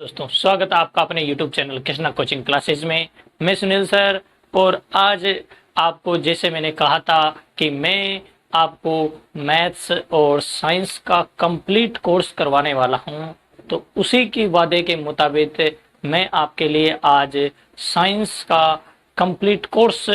दोस्तों, स्वागत है आपका अपने YouTube channel Krishna coaching classes में। मैं सुनील सर, और आज आपको जैसे मैंने कहा था कि मैं आपको मैथ्स और साइंस का कंप्लीट कोर्स करवाने वाला हूं, तो उसी की वादे के मुताबिक मैं आपके लिए आज साइंस का कंप्लीट कोर्स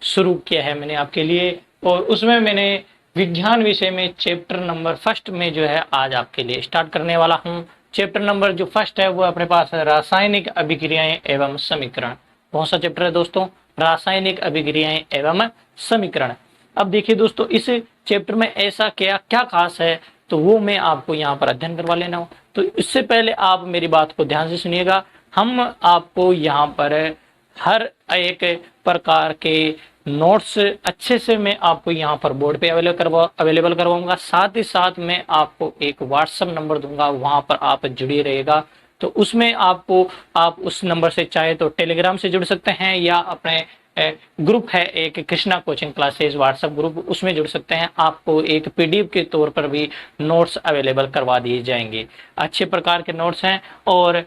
शुरू किया है मैंने आपके लिए। और उसमें मैंने विज्ञान विषय में चैप्टर नंबर फर्स्ट में जो है आज आपके लिए स्टार्ट करने वाला हूं। चैप्टर नंबर जो फर्स्ट है वो अपने पास है रासायनिक अभिक्रियाएं एवं समीकरण। कौन सा चैप्टर है दोस्तों? रासायनिक अभिक्रियाएं एवं समीकरण। अब देखिए दोस्तों, इस चैप्टर में ऐसा क्या क्या खास है, तो वो मैं आपको यहाँ पर अध्ययन करवा लेना हूँ। तो इससे पहले आप मेरी बात को ध्यान से सुनिएगा। हम आपको यहाँ पर हर एक प्रकार के नोट्स अच्छे से मैं आपको यहाँ पर बोर्ड पे अवेलेबल करवाऊंगा। साथ ही साथ मैं आपको एक व्हाट्सएप नंबर दूंगा, वहां पर आप जुड़े रहेगा। तो उसमें आपको आप उस नंबर से चाहे तो टेलीग्राम से जुड़ सकते हैं, या अपने ग्रुप है एक Krishna coaching classes WhatsApp group, उसमें जुड़ सकते हैं। आपको एक पीडीएफ के तौर पर भी नोट्स अवेलेबल करवा दिए जाएंगे। अच्छे प्रकार के नोट्स हैं और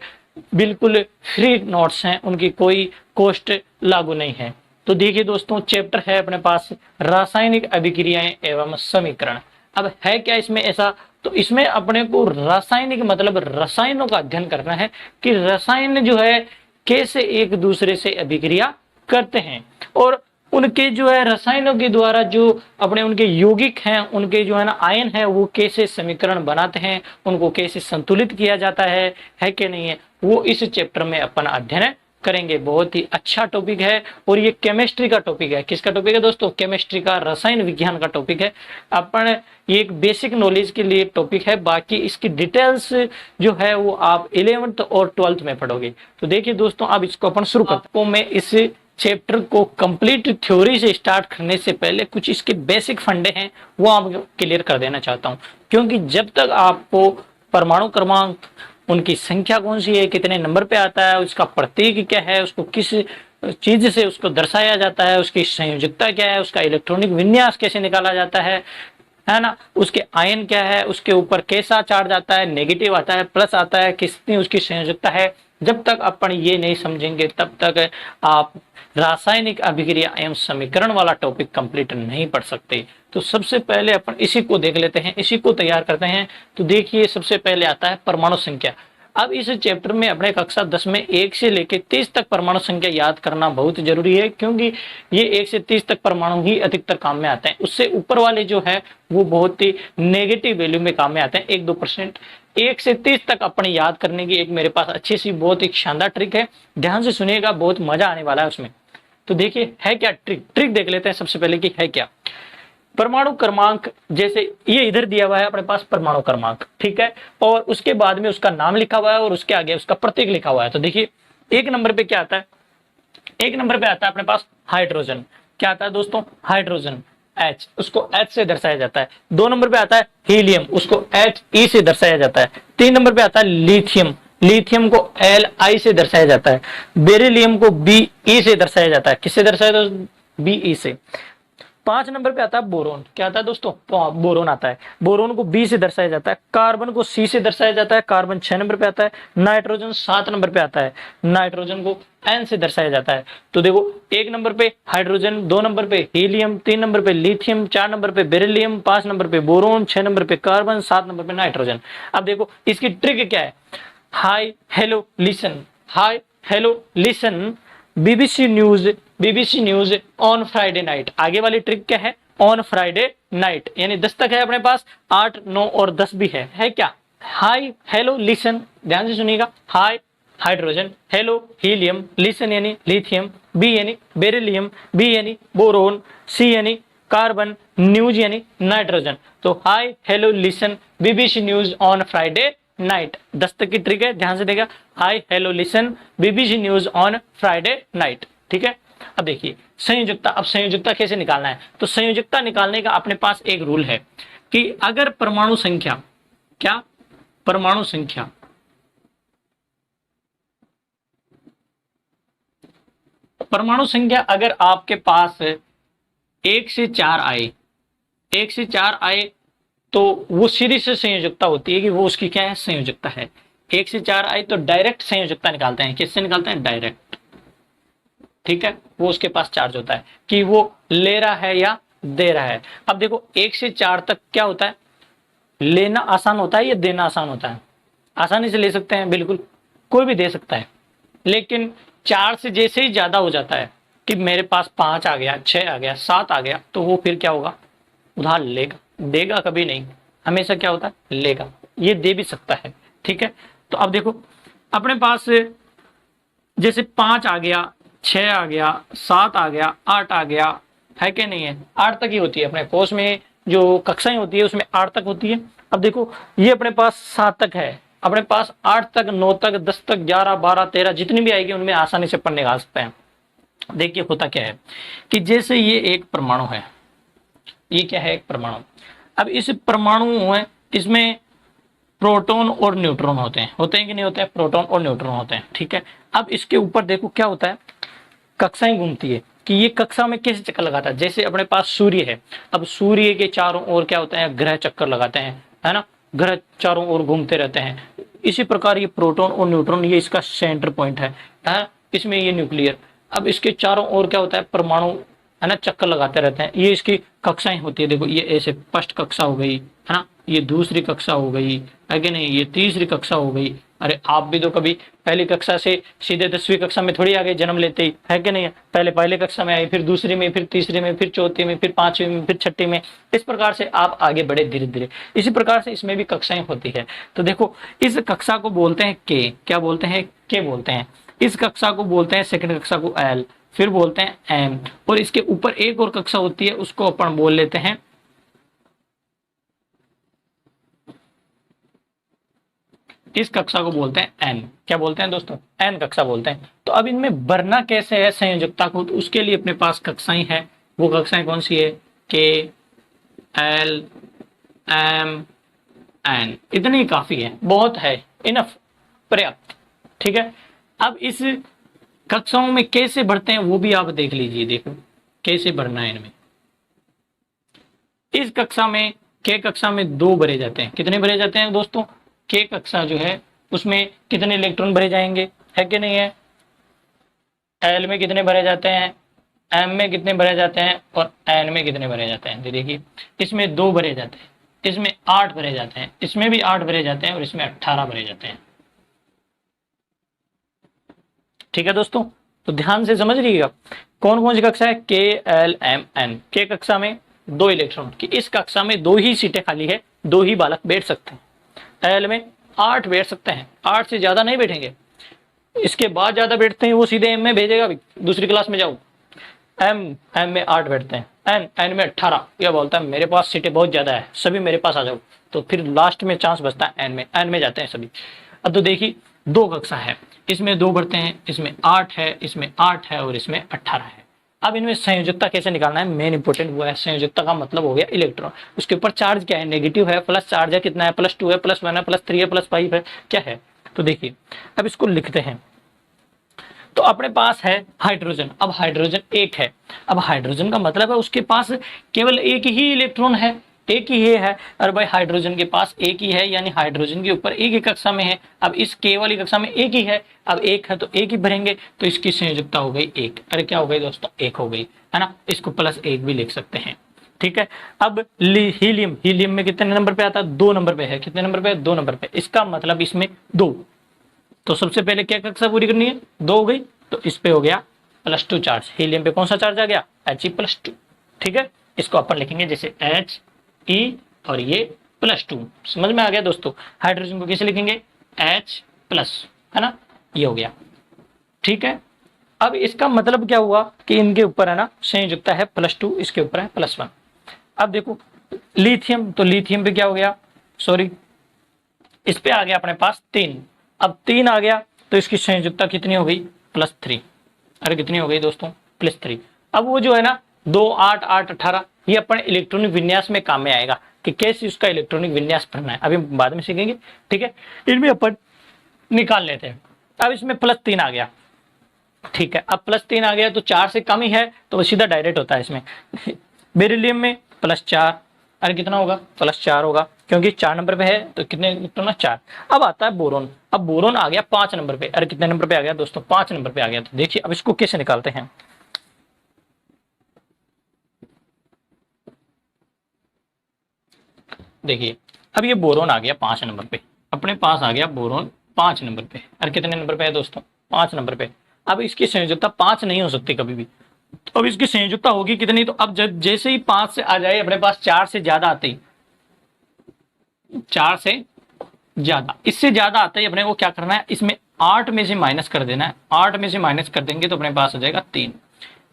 बिल्कुल फ्री नोट्स हैं, उनकी कोई कॉस्ट लागू नहीं है। तो देखिए दोस्तों, चैप्टर है अपने पास रासायनिक अभिक्रियाएं एवं समीकरण। अब है क्या इसमें ऐसा? तो इसमें अपने को रासायनिक मतलब रसायनों का अध्ययन करना है कि रसायन जो है कैसे एक दूसरे से अभिक्रिया करते हैं, और उनके जो है रसायनों के द्वारा जो अपने उनके यौगिक हैं, उनके जो है ना आयन है, वो कैसे समीकरण बनाते हैं, उनको कैसे संतुलित किया जाता है कि नहीं है, वो इस चैप्टर में अपन अध्ययन करेंगे। बहुत ही अच्छा टॉपिक है, और ये केमिस्ट्री का टॉपिक है। किसका टॉपिक है दोस्तों? केमिस्ट्री का, रसायन विज्ञान का टॉपिक है। अपन ये एक बेसिक नॉलेज के लिए टॉपिक है, बाकी इसकी डिटेल्स जो है वो आप 11th और 12th में पढ़ोगे। तो देखिए दोस्तों, अब इसको अपन शुरू करते हैं। आपको मैं इस चैप्टर को कंप्लीट थ्योरी से स्टार्ट करने से पहले कुछ इसके बेसिक फंडे हैं वो आप क्लियर कर देना चाहता हूं, क्योंकि जब तक आपको परमाणु क्रमांक, उनकी संख्या कौन सी है, कितने नंबर पे आता है, उसका प्रतीक क्या है, उसको किस चीज से उसको दर्शाया जाता है, उसकी संयोजकता क्या है, उसका इलेक्ट्रॉनिक विन्यास कैसे निकाला जाता है ना, उसके आयन क्या है, उसके ऊपर कैसा चार्ज आता है, नेगेटिव आता है, प्लस आता है, कितनी उसकी संयोजकता है, जब तक अपन ये नहीं समझेंगे तब तक आप रासायनिक अभिक्रिया एवं समीकरण वाला टॉपिक कंप्लीट नहीं पढ़ सकते। तो सबसे पहले अपन इसी को देख लेते हैं, इसी को तैयार करते हैं। तो देखिए, सबसे पहले आता है परमाणु संख्या। अब इस चैप्टर में अपने कक्षा 10 में 1 से लेकर 30 तक परमाणु संख्या याद करना बहुत जरूरी है, क्योंकि ये 1 से 30 तक परमाणु ही अधिकतर काम में आते हैं। उससे ऊपर वाले जो है वो बहुत ही नेगेटिव वैल्यू में काम में आते हैं, 1-2%। 1 से 30 तक अपने याद करने की एक मेरे पास अच्छी सी बहुत ही शानदार ट्रिक है, ध्यान से सुनिएगा, बहुत मजा आने वाला है उसमें। तो देखिए है क्या ट्रिक देख लेते हैं सबसे पहले कि है क्या। परमाणु क्रमांक, जैसे ये इधर दिया हुआ है अपने पास परमाणु क्रमांक, ठीक है, और उसके बाद में उसका नाम लिखा हुआ है और उसके आगे उसका प्रतीक लिखा हुआ है। तो देखिए 1 नंबर पे क्या आता है? 1 नंबर पे आता है अपने पास हाइड्रोजन। क्या आता है दोस्तों? हाइड्रोजन, H, उसको H से दर्शाया जाता है। 2 नंबर पे आता है हीलियम, उसको HE से दर्शाया जाता है। 3 नंबर पे आता है लिथियम, लिथियम को Li से दर्शाया जाता है। बेरिलियम को Be से दर्शाया जाता है। किससे दर्शाया जाता है? Be से। 5 नंबर पे आता है बोरोन। क्या आता है दोस्तों? बोरोन आता है। बोरोन को बी से दर्शाया जाता है। कार्बन को सी से दर्शाया जाता है। कार्बन 6 नंबर पे आता है। नाइट्रोजन 7 नंबर पे आता है। नाइट्रोजन को एन से दर्शाया जाता है। तो देखो, 1 नंबर पे हाइड्रोजन, 2 नंबर पे हीलियम, 3 नंबर पे लिथियम, 4 नंबर पे बेरिलियम, 5 नंबर पे बोरोन, 6 नंबर पे कार्बन, 7 नंबर पे नाइट्रोजन। अब देखो इसकी ट्रिक क्या है। Hi hello listen, hi hello listen, BBC news on Friday night. आगे वाली ट्रिक क्या है? ऑन फ्राइडे नाइट, यानी 10 तक है अपने पास, 8, 9 और 10 भी है क्या? हाई हेलो लिसन, ध्यान से सुनिएगा। High hydrogen, hello helium, listen यानी लिथियम, बी यानी बेरिलियम, बी यानी बोरोन, सी यानी कार्बन, न्यूज यानी नाइट्रोजन। तो hi hello listen BBC news on Friday night, 10 तक की ट्रिक है, ध्यान से देखा। Hi hello listen BBC news on Friday night, ठीक है। अब देखिए संयोजकता। अब संयोजकता कैसे निकालना है? तो संयोजकता निकालने का अपने पास एक रूल है कि अगर परमाणु संख्या, क्या परमाणु संख्या, परमाणु संख्या अगर आपके पास 1 से 4 आए, 1 से 4 आए, तो वो सीधी से संयोजकता होती है कि वो उसकी क्या है? संयोजकता है। 1 से 4 आई तो डायरेक्ट संयोजकता निकालते हैं। किससे निकालते हैं? डायरेक्ट। ठीक है, वो उसके पास चार्ज होता है कि वो ले रहा है या दे रहा है। अब देखो 1 से 4 तक क्या होता है, लेना आसान होता है या देना आसान होता है? आसानी से ले सकते हैं, बिल्कुल कोई भी दे सकता है। लेकिन 4 से जैसे ही ज्यादा हो जाता है कि मेरे पास 5 आ गया, 6 आ गया, 7 आ गया, तो वो फिर क्या होगा? उधार लेगा, देगा कभी नहीं, हमेशा क्या होता है? लेगा। ये दे भी सकता है। ठीक है, तो अब देखो अपने पास जैसे 5 आ गया, 6 आ गया, 7 आ गया, 8 आ गया, है कि नहीं है? 8 तक ही होती है अपने कोर्स में, जो कक्षाएं होती है उसमें 8 तक होती है। अब देखो ये अपने पास 7 तक है, अपने पास 8 तक, 9 तक, 10 तक, 11, 12, 13 जितनी भी आएगी उनमें आसानी से अपन निकाल सकते हैं। देखिए होता क्या है कि जैसे ये एक परमाणु है, ये क्या है? एक परमाणु। अब इस परमाणु है, इसमें प्रोटॉन और न्यूट्रॉन होते हैं कि नहीं होते हैं? प्रोटॉन और न्यूट्रॉन होते हैं। ठीक है, अब इसके ऊपर देखो क्या होता है, कक्षाएं घूमती है कि ये कक्षा में कैसे चक्कर लगाता है। जैसे अपने पास सूर्य है, अब सूर्य के चारों ओर क्या होता है? ग्रह चक्कर लगाते हैं, है ना? ग्रह चारों ओर घूमते रहते हैं। इसी प्रकार ये प्रोटॉन और न्यूट्रॉन, ये इसका सेंटर पॉइंट है, इसमें ये न्यूक्लियर। अब इसके चारों ओर क्या होता है? परमाणु, है ना, चक्कर लगाते रहते हैं। ये इसकी कक्षाएं होती है। देखो ये ऐसे फर्स्ट कक्षा हो गई, है ना, ये दूसरी कक्षा हो गई, है कि नहीं, ये तीसरी कक्षा हो गई। अरे आप भी तो कभी पहली कक्षा से सीधे 10वीं कक्षा में थोड़ी आ गए जन्म लेते ही, है कि नहीं? पहले पहले कक्षा में आई, फिर दूसरी में, फिर तीसरी में, फिर चौथी में, फिर 5वीं में, फिर 6ठी में। इस प्रकार से आप आगे बढ़े धीरे धीरे। इसी प्रकार से इसमें भी कक्षाएं होती है। तो देखो इस कक्षा को बोलते हैं के, क्या बोलते हैं? के बोलते हैं। इस कक्षा को बोलते हैं, सेकंड कक्षा को एल, फिर बोलते हैं एम, और इसके ऊपर एक और कक्षा होती है, उसको अपन बोल लेते हैं, इस कक्षा को बोलते हैं एन। क्या बोलते हैं दोस्तों? एन कक्षा बोलते हैं। तो अब इनमें भरना कैसे है संयोजकता को? तो उसके लिए अपने पास कक्षाएं हैं। वो कक्षाएं कौन सी है? के, एल, एम, एन। इतनी ही काफी है, बहुत है, इनफ, पर्याप्त। ठीक है, अब इस कक्षाओं में कैसे भरते हैं वो भी आप देख लीजिए। देखो कैसे भरना है इनमें। इस कक्षा में, के कक्षा में 2 भरे जाते हैं। कितने भरे जाते हैं दोस्तों? के कक्षा जो है उसमें कितने इलेक्ट्रॉन भरे जाएंगे, है कि नहीं है? एल में कितने भरे जाते हैं, एम में कितने भरे जाते हैं, और एन में कितने भरे जाते हैं? देखिए इसमें 2 भरे जाते हैं, इसमें 8 भरे जाते हैं, इसमें भी 8 भरे जाते हैं, और इसमें 18 भरे जाते हैं। ठीक है दोस्तों, तो ध्यान से समझ लीजिएगा कौन कौन सी कक्षा है? के, एल, एम, एन। के कक्षा में 2 इलेक्ट्रॉन की, इस कक्षा में 2 ही सीटें खाली है, 2 ही बालक बैठ सकते हैं। एल में 8 बैठ सकते हैं, 8 से ज्यादा नहीं बैठेंगे। इसके बाद ज्यादा बैठते हैं वो सीधे एम में भेजेगा, भी दूसरी क्लास में जाओ। एम में 8 बैठते हैं, एन में 18। यह बोलता है मेरे पास सीटें बहुत ज्यादा है, सभी मेरे पास आ जाओ। तो फिर लास्ट में चांस बचता है एन में जाते हैं सभी। अब तो देखिए 2 कक्षा है, इसमें 2 बढ़ते हैं, इसमें 8 है, इसमें 8 है, और इसमें 18 है। अब इनमें संयोजकता कैसे निकालना है, मेन इंपोर्टेंट वो है। संयोजकता का मतलब हो गया इलेक्ट्रॉन, उसके ऊपर चार्ज क्या है? नेगेटिव है, प्लस चार्ज है, कितना है? +2 है, +1 है, +3 है, +5 है, क्या है? तो देखिए अब इसको लिखते हैं। तो अपने पास है हाइड्रोजन। अब हाइड्रोजन 1 है। अब हाइड्रोजन का मतलब है उसके पास केवल एक ही इलेक्ट्रॉन है, एक ही है। और भाई हाइड्रोजन के पास एक ही है, यानी हाइड्रोजन के ऊपर एक ही कक्षा में है। अब इस के वाली कक्षा में एक ही है, अब एक है तो एक ही भरेंगे, तो इसकी संयोजकता हो गई 1। अरे क्या हो गई दोस्तों? 1 हो गई, है ना। इसको +1 भी लिख सकते हैं। ठीक है, अब हीलियम, हीलियम में कितने नंबर पे आता है? 2 नंबर पे है। कितने नंबर पे? 2 नंबर पे। इसका मतलब इसमें 2। तो सबसे पहले क्या कक्षा पूरी करनी है? 2 हो गई, तो इस पे हो गया +2 चार्ज। हीलियम पे कौन सा चार्ज आ गया? He+2। ठीक है, इसको अपन लिखेंगे जैसे He और ये +2। समझ में आ गया दोस्तों? हाइड्रोजन को कैसे लिखेंगे? H+, है ना, ये हो गया। ठीक है, अब इसका मतलब क्या हुआ कि इनके ऊपर है ना संयोजकता है +2, इसके ऊपर है +1। अब देखो लिथियम, तो लिथियम पे क्या हो गया? सॉरी, इस पे आ गया अपने पास 3। अब 3 आ गया तो इसकी संयोजकता कितनी हो गई? +3। अरे कितनी हो गई दोस्तों? +3। अब वो जो है ना 2, 8, 8, 18, ये अपन इलेक्ट्रॉनिक विन्यास में काम में आएगा कि कैसे उसका इलेक्ट्रॉनिक विन्यास भरना है, अभी बाद में सीखेंगे। ठीक है, इनमें अपन निकाल लेते हैं। अब इसमें +3 आ गया। ठीक है, अब +3 आ गया तो 4 से कम ही है तो वो सीधा डायरेक्ट होता है इसमें। बेरिलियम में +4, अरे कितना होगा? +4 होगा। क्योंकि 4 नंबर पे है तो कितने इलेक्ट्रॉन है 4। अब आता है बोरोन। अब बोरोन आ गया 5 नंबर पे। अरे कितने नंबर पे आ गया दोस्तों 5 नंबर पे आ गया। तो देखिए अब इसको कैसे निकालते हैं। देखिए अब ये बोरोन आ गया 5 नंबर पे, अपने पास आ गया बोरोन 5 नंबर पे। और कितने नंबर पे है दोस्तों 5 नंबर पे। अब इसकी संयोजकता 5 नहीं हो सकती कभी भी। तो अब इसकी संयोजकता होगी कितनी। तो अब जब जैसे ही 5 से आ जाए अपने पास 4 से ज्यादा आते ही, 4 से ज्यादा, इससे ज्यादा आता ही अपने को क्या करना है, इसमें 8 में से माइनस कर देना है। 8 में से माइनस कर देंगे तो अपने पास आ जाएगा 3।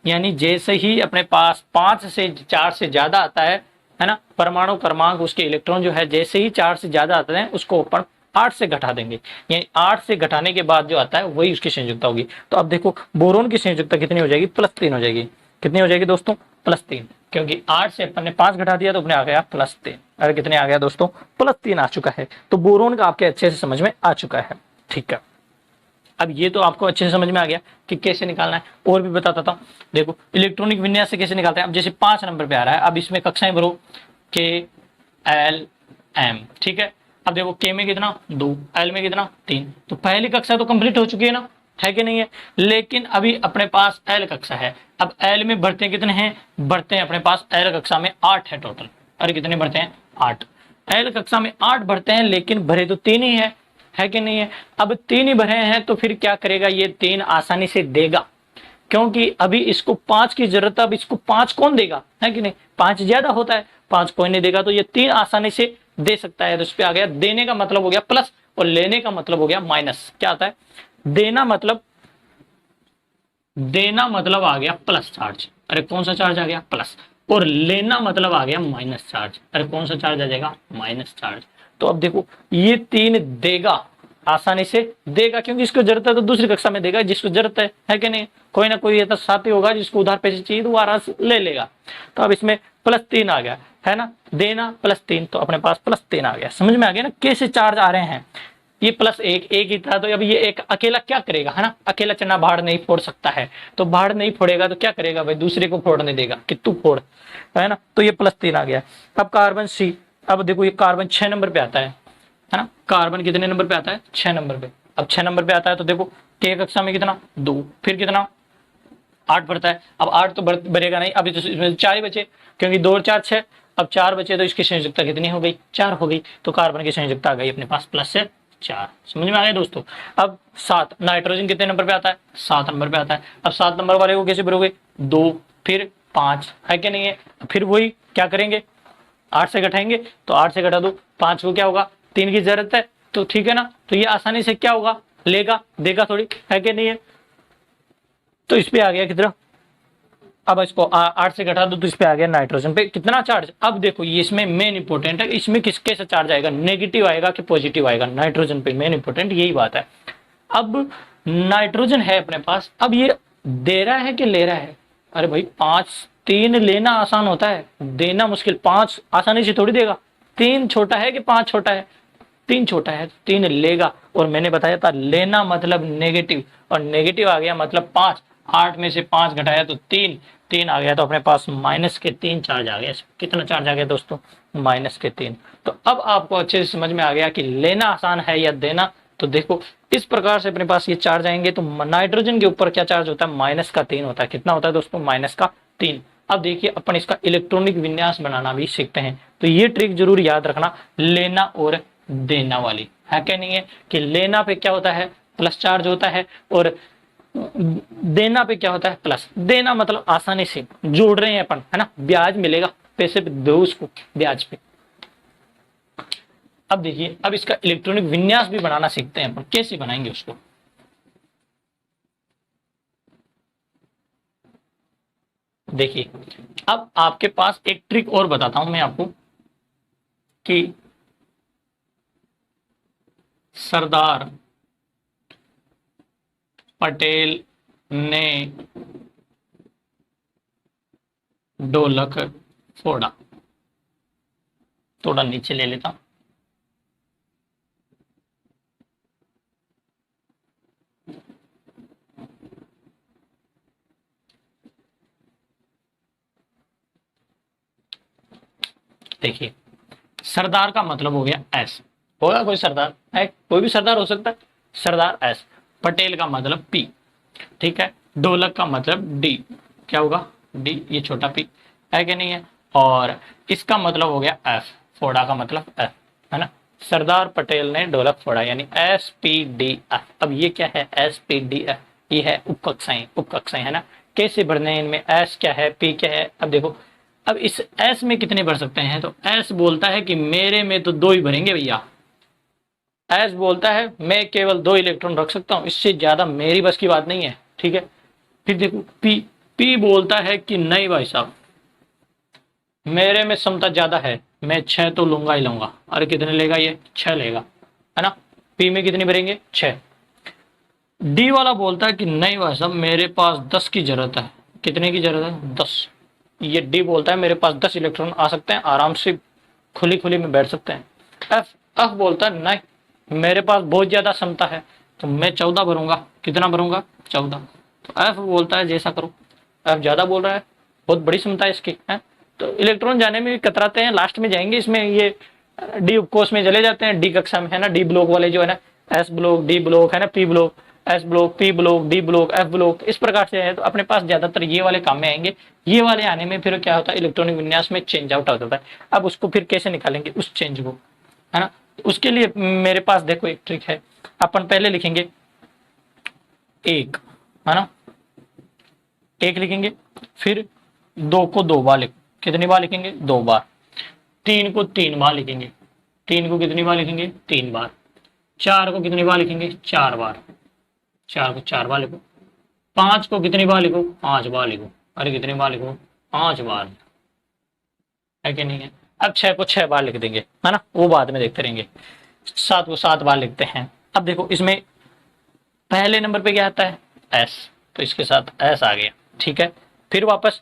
यानी जैसे ही अपने पास 5 से 4 से ज्यादा आता है ना, परमाणु क्रमांक उसके इलेक्ट्रॉन जो है जैसे ही 4 से ज्यादा आते हैं उसको अपन 8 से घटा देंगे। यानी 8 से घटाने के बाद जो आता है वही उसकी संयोजकता होगी। तो अब देखो बोरोन की संयोजकता कितनी हो जाएगी, +3 हो जाएगी। कितनी हो जाएगी दोस्तों, +3। क्योंकि 8 से अपन ने 5 घटा दिया तो अपने आ गया +3। अरे कितने आ गया दोस्तों, +3 आ चुका है। तो बोरोन का आपके अच्छे से समझ में आ चुका है। ठीक है, अब ये तो आपको अच्छे से समझ में आ गया कि कैसे निकालना है। और भी बताता था, देखो इलेक्ट्रॉनिक विन्यास से कैसे निकालते हैं। अब जैसे 5 नंबर पे आ रहा है, अब इसमें कक्षाएं भरो के एल एम। ठीक है, अब देखो के में कितना 2, एल में कितना 3। तो पहली कक्षा तो कंप्लीट हो चुकी है ना, है कि नहीं है। लेकिन अभी अपने पास एल कक्षा है। अब एल में बढ़ते कितने हैं, बढ़ते हैं अपने पास एल कक्षा में 8 है टोटल। अरे कितने बढ़ते हैं 8। एल कक्षा में 8 बढ़ते हैं लेकिन भरे तो 3 ही है कि नहीं है। अब 3 ही भरे हैं तो फिर क्या करेगा, ये 3 आसानी से देगा। क्योंकि अभी इसको 5 की जरूरत है। अब इसको 5 कौन देगा, है कि नहीं। 5 ज्यादा होता है, 5 कोई नहीं देगा। तो ये 3 आसानी से दे सकता है। तो इस पे आ गया, देने का मतलब हो गया प्लस और लेने का मतलब हो गया माइनस। क्या आता है, देना मतलब आ गया प्लस चार्ज। अरे कौन सा चार्ज आ गया, प्लस। और लेना मतलब आ गया माइनस चार्ज। अरे कौन सा चार्ज आ जाएगा, माइनस चार्ज। तो अब देखो ये 3 देगा, आसानी से देगा। क्योंकि इसको जरूरत है तो दूसरी कक्षा में देगा जिसको जरूरत है कि नहीं। कोई ना कोई ऐसा साथी होगा जिसको उधार पैसे चाहिए तो वो आराम ले लेगा। तो अब इसमें +3 आ गया है ना, देना +3। तो अपने पास +3 आ गया। समझ में आ गया ना कैसे चार्ज आ रहे हैं। ये +1 एक ही था तो अब ये एक अकेला क्या करेगा, है ना। अकेला चना भाड़ नहीं फोड़ सकता है। तो भाड़ नहीं फोड़ेगा तो क्या करेगा भाई, दूसरे को फोड़ने देगा कि तू फोड़, है ना। तो ये +3 आ गया। अब कार्बन सी। अब देखो ये कार्बन 6 नंबर पे आता है ना। कार्बन कितने नंबर पे आता है, 6 नंबर पे। अब 6 नंबर पे आता है तो देखो के कक्षा में कितना 2, फिर कितना 8 बढ़ता है। अब 8 तो बढ़ेगा नहीं, अभी तो इसमें 4 ही बचे क्योंकि 2 और 4 6। अब 4 बचे तो इसकी संयोजकता कितनी हो गई, 4 हो गई। तो कार्बन की संयोजकता आ गई अपने पास +4। समझ में आ गया दोस्तों। अब 7 नाइट्रोजन कितने नंबर पे आता है, 7 नंबर पे आता है। अब 7 नंबर वाले को कैसे भरोगे, 2 फिर 5, है कि नहीं है। फिर वही क्या करेंगे, 8 से घटाएंगे तो 8 से घटा दो 5 को क्या होगा, 3 की जरूरत है तो ठीक है ना। तो ये आसानी से क्या होगा, लेगा देगा थोड़ी, है कि नहीं है। तो इस पे आ गया कितना, अब इसको 8 से घटा दो तो इस पे आ गया नाइट्रोजन पे कितना चार्ज। अब देखो ये इसमें मेन इंपोर्टेंट है, इसमें किसके से चार्ज आएगा, नेगेटिव आएगा कि पॉजिटिव आएगा, नाइट्रोजन पे मेन इंपोर्टेंट यही बात है। अब नाइट्रोजन है अपने पास, अब ये दे रहा है कि ले रहा है। अरे भाई 5, 3 लेना आसान होता है, देना मुश्किल। 5 आसानी से थोड़ी देगा, 3 छोटा है कि 5 छोटा है, 3 छोटा है, 3 लेगा। और मैंने बताया था लेना मतलब नेगेटिव, और नेगेटिव आ गया मतलब 5। 8 में से 5 घटाया तो 3, 3 आ गया तो अपने पास -3 चार्ज आ गया। कितना चार्ज आ गया दोस्तों, -3। तो अब आपको अच्छे से समझ में आ गया कि लेना आसान है या देना। तो देखो इस प्रकार से अपने पास ये चार्ज आएंगे। तो नाइट्रोजन के ऊपर क्या चार्ज होता है, -3 होता है। कितना होता है दोस्तों, -3। अब देखिए अपन इसका इलेक्ट्रॉनिक विन्यास बनाना भी सीखते हैं। तो ये ट्रिक जरूर याद रखना, लेना और देना वाली, है क्या नहीं है। कि लेना पे क्या होता है, प्लस चार्ज होता है, और देना पे क्या होता है, प्लस। देना मतलब आसानी से जोड़ रहे हैं अपन, है ना, ब्याज मिलेगा, पैसे पे दो उसको ब्याज पे। अब देखिए अब इसका इलेक्ट्रॉनिक विन्यास भी बनाना सीखते हैं अपन, कैसे बनाएंगे उसको। देखिए अब आपके पास एक ट्रिक और बताता हूं मैं आपको कि सरदार पटेल ने ढोलक फोड़ा। थोड़ा नीचे ले लेता हूं। देखिए सरदार का मतलब हो गया एस, होगा कोई सरदार है, कोई भी सरदार हो सकता है, सरदार एस। पटेल का मतलब पी, ठीक है। ढोलक का मतलब डी, क्या होगा डी, ये छोटा पी है कि नहीं है। और इसका मतलब हो गया एफ, फोड़ा का मतलब एफ, है ना। सरदार पटेल ने ढोलक फोड़ा, यानी एस पी डी एफ। अब ये क्या है, एस पी डी एफ, ये है उपकक्षाएं, उपकक्षाएं है ना। कैसे भरने हैं इनमें, एस क्या है, पी क्या है। अब देखो, अब इस एस में कितने भर सकते हैं, तो एस बोलता है कि मेरे में तो 2 ही भरेंगे भैया। एस बोलता है मैं केवल 2 इलेक्ट्रॉन रख सकता हूं, इससे ज्यादा मेरी बस की बात नहीं है, ठीक है। फिर देखो पी, पी बोलता है कि नहीं भाई साहब, मेरे में क्षमता ज्यादा है, मैं 6 तो लूंगा ही लूंगा। अरे कितने लेगा ये, 6 लेगा, है ना। पी में कितनी भरेंगे, 6। डी वाला बोलता है कि नहीं भाई साहब, मेरे पास 10 की जरूरत है। कितने की जरूरत है, 10। ये डी बोलता है मेरे पास 10 इलेक्ट्रॉन आ सकते हैं, आराम से खुली खुली में बैठ सकते हैं। एफ, एफ बोलता है नहीं, मेरे पास बहुत ज्यादा क्षमता है, तो मैं 14 भरूंगा। कितना भरूंगा, 14। तो एफ बोलता है जैसा करो, एफ ज्यादा बोल रहा है, बहुत बड़ी क्षमता है इसकी, है। तो इलेक्ट्रॉन जाने में भी कतराते हैं, लास्ट में जाएंगे इसमें, ये डी उपकोष में चले जाते हैं, डी कक्षा में, है ना। डी ब्लॉक वाले जो है ना, एस ब्लॉक, डी ब्लॉक, है ना, P block, S block, P block, D block, F block, इस प्रकार से है। तो अपने पास ज्यादातर ये वाले काम में आएंगे। ये वाले आने में फिर क्या होता है, इलेक्ट्रॉनिक विन्यास में चेंज आउट होता है। अब उसको फिर कैसे निकालेंगे उस चेंज को, है ना। उसके लिए मेरे पास देखो एक ट्रिक है। अपन पहले लिखेंगे 1, है ना, 1 लिखेंगे, फिर 2 को 2 बार लिख, कितनी बार लिखेंगे, 2 बार। 3 को 3 बार लिखेंगे, 3 को कितनी बार लिखेंगे, 3 बार। 4 को कितनी बार लिखेंगे, 4 बार, 4 को 4 बार लिखो। 5 को कितनी बार लिखो, 5 बार लिखो। अरे कितनी बार लिखो, 5 बार, है कि नहीं है। अब 6 को 6 बार लिख देंगे, है ना, वो बाद में देखते रहेंगे। 7 को 7 बार लिखते हैं। अब देखो इसमें पहले नंबर पे क्या आता है, एस, तो इसके साथ एस आ गया, ठीक है। फिर वापस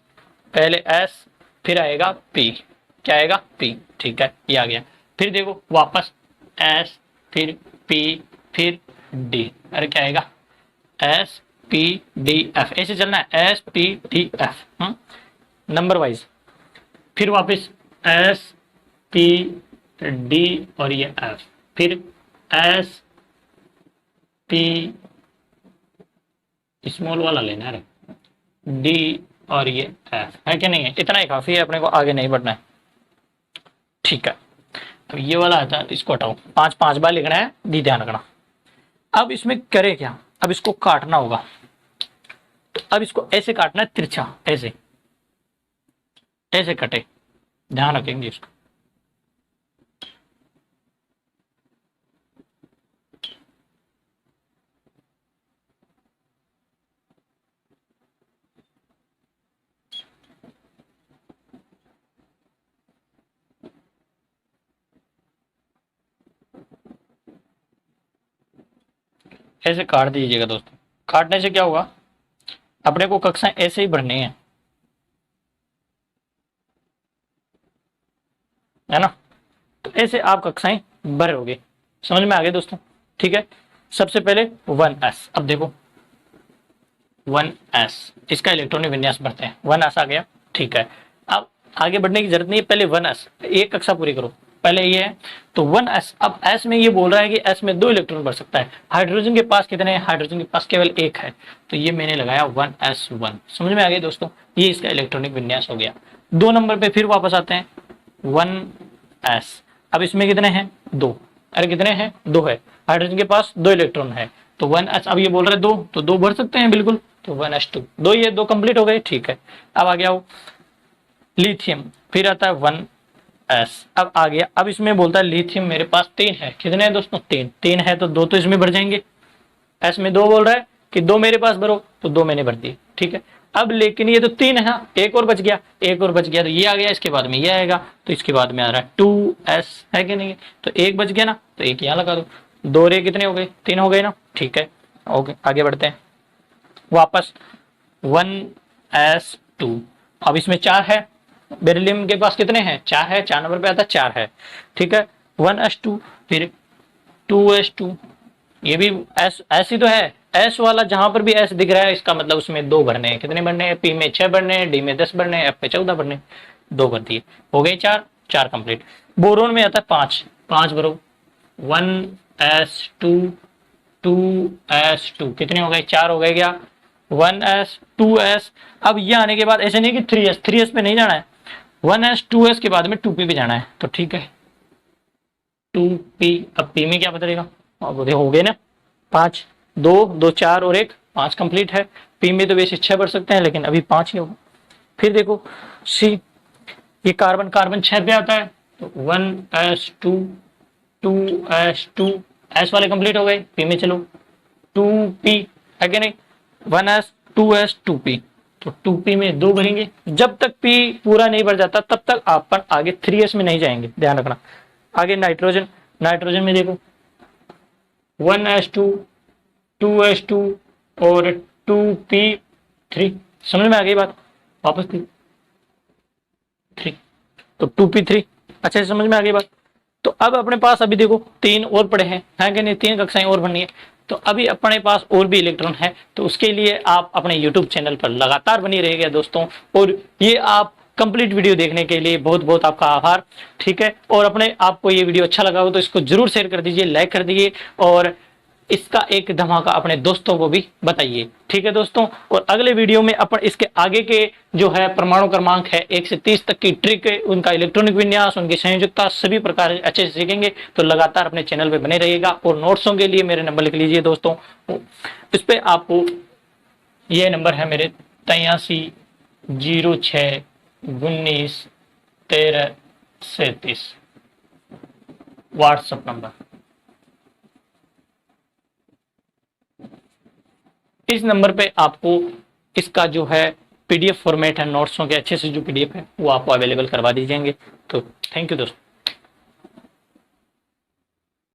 पहले एस, फिर आएगा पी, क्या आएगा, पी, ठीक है, ये आ गया। फिर देखो वापस एस, फिर पी, फिर डी, अरे क्या आएगा, एस पी डी एफ, ऐसे चलना है, S P D F, number wise. फिर वापस एस पी डी और ये एफ, फिर एस पी, स्मॉल वाला लेना है, डी और ये एफ, है कि नहीं है। इतना ही काफी है, अपने को आगे नहीं बढ़ना है, ठीक है। अब ये वाला आता है, इसको हटाओ, 5 5 बार लिखना है, दी ध्यान रखना। अब इसमें करे क्या, अब इसको काटना होगा। तो अब इसको ऐसे काटना है, तिरछा, ऐसे ऐसे कटे, ध्यान रखेंगे इसको। ऐसे काट दीजिएगा दोस्तों। काटने से क्या होगा, अपने को कक्षाएं ऐसे ही भरनी है ना। तो ऐसे आप कक्षाएं भरोगे, समझ में आ गए दोस्तों, ठीक है। सबसे पहले 1s, अब देखो 1s, इसका इलेक्ट्रॉनिक विन्यास भरते हैं। 1s आ गया, ठीक है। अब आगे बढ़ने की जरूरत नहीं है, पहले 1s, एक कक्षा पूरी करो, पहले ये है तो 1s। अब s में ये बोल रहा है कि s में 2 इलेक्ट्रॉन भर सकता है। हाइड्रोजन के पास कितने हैं, हाइड्रोजन के पास केवल 1 है, तो ये मैंने लगाया 1s1। समझ में आ गई दोस्तों, ये इसका इलेक्ट्रॉनिक विन्यास हो गया। 2 नंबर पे फिर वापस आते हैं, 1s। अब इसमें कितने हैं, 2, अरे कितने हैं, 2 है, हाइड्रोजन के पास 2 इलेक्ट्रॉन है, तो 1s। अब ये बोल रहे हैं 2, तो 2 भर सकते हैं बिल्कुल, तो 1s2, 2 ये 2 कंप्लीट हो गए, ठीक है। अब आ गया वो लिथियम, फिर आता है 1s। अब आ गया, अब इसमें बोलता है लिथियम मेरे पास 3 है, कितने हैं दोस्तों, 3 है, तो 2 तो इसमें भर जाएंगे। एस में 2 बोल रहा है कि 2 मेरे पास भरो, तो 2 मैंने भर दिए, ठीक है। अब लेकिन ये तो 3 है, एक और बच गया, एक और बच गया, तो ये आ गया, इसके बाद में ये आएगा, तो इसके बाद में आ रहा है 2s, है कि नहीं, तो एक बच गया ना, तो एक यहाँ लगा दो। 2 रे कितने हो गए, 3 हो गए ना, ठीक है। ओके, आगे बढ़ते हैं वापस 1s2। अब इसमें 4 है, बेरिलियम के पास कितने हैं, 4 है, 4 नंबर पे आता है, 4 है, ठीक है। 1s2, फिर 2s2, ये भी एस ऐसी तो है, एस वाला जहां पर भी एस दिख रहा है इसका मतलब उसमें 2 भरने हैं। कितने भरने हैं, पी में 6 भरने हैं, डी में 10 भरने हैं, एफ में 14 भरने हैं, 2 भर दिए, हो गए 4 कंप्लीट। बोरोन में आता है 5, 5 भरो, 1s2 2s2 कितने हो गए, 4 हो गए क्या, 1s 2s। अब ये आने के बाद ऐसे नहीं कि 3s, 3s पे नहीं जाना है, 1s 2s के बाद में 2p पे जाना है, तो ठीक है 2p। अब p में क्या बदलेगा, अब हो गए ना 5, 2 2 4 और 1 5 कंप्लीट है। p में तो वैसे 6 बढ़ सकते हैं लेकिन अभी 5 ही होगा। फिर देखो c, ये कार्बन कार्बन 6 पे आता है, तो 1s2 2s2 s वाले कंप्लीट हो गए, p में चलो 2p है कि नहीं, 1s 2s 2p, तो 2p में 2 भरेंगे, जब तक p पूरा नहीं भर जाता तब तक अपन आगे 3s में नहीं जाएंगे, ध्यान रखना। आगे नाइट्रोजन, नाइट्रोजन में देखो 1s2 2s2 और 2p3, समझ में आ गई बात, वापस 3, तो 2p3 अच्छे से समझ में आ गई बात। तो अब अपने पास अभी देखो 3 और पड़े हैं कि नहीं, 3 कक्षाएं और भरनी है, तो अभी अपने पास और भी इलेक्ट्रॉन है, तो उसके लिए आप अपने YouTube चैनल पर लगातार बनी रहिएगा दोस्तों। और ये आप कंप्लीट वीडियो देखने के लिए बहुत बहुत आपका आभार, ठीक है। और अपने आपको ये वीडियो अच्छा लगा हो तो इसको जरूर शेयर कर दीजिए, लाइक कर दीजिए, और इसका एक धमाका अपने दोस्तों को भी बताइए, ठीक है दोस्तों। और अगले वीडियो में अपन इसके आगे के जो है परमाणु क्रमांक है 1 से 30 तक की ट्रिक, उनका इलेक्ट्रॉनिक विन्यास, उनकी संयोजकता, सभी प्रकार अच्छे से सीखेंगे। तो लगातार अपने चैनल पे बने रहिएगा। और नोट्सों के लिए मेरे नंबर लिख लीजिए दोस्तों, इस पे आपको, ये नंबर है मेरे 8306191337, व्हाट्सएप नंबर। इस नंबर पे आपको इसका जो है पीडीएफ फॉर्मेट है नोट्सों के अच्छे से जो पीडीएफ है वो आपको अवेलेबल करवा दी जाएंगे। तो थैंक यू दोस्तों।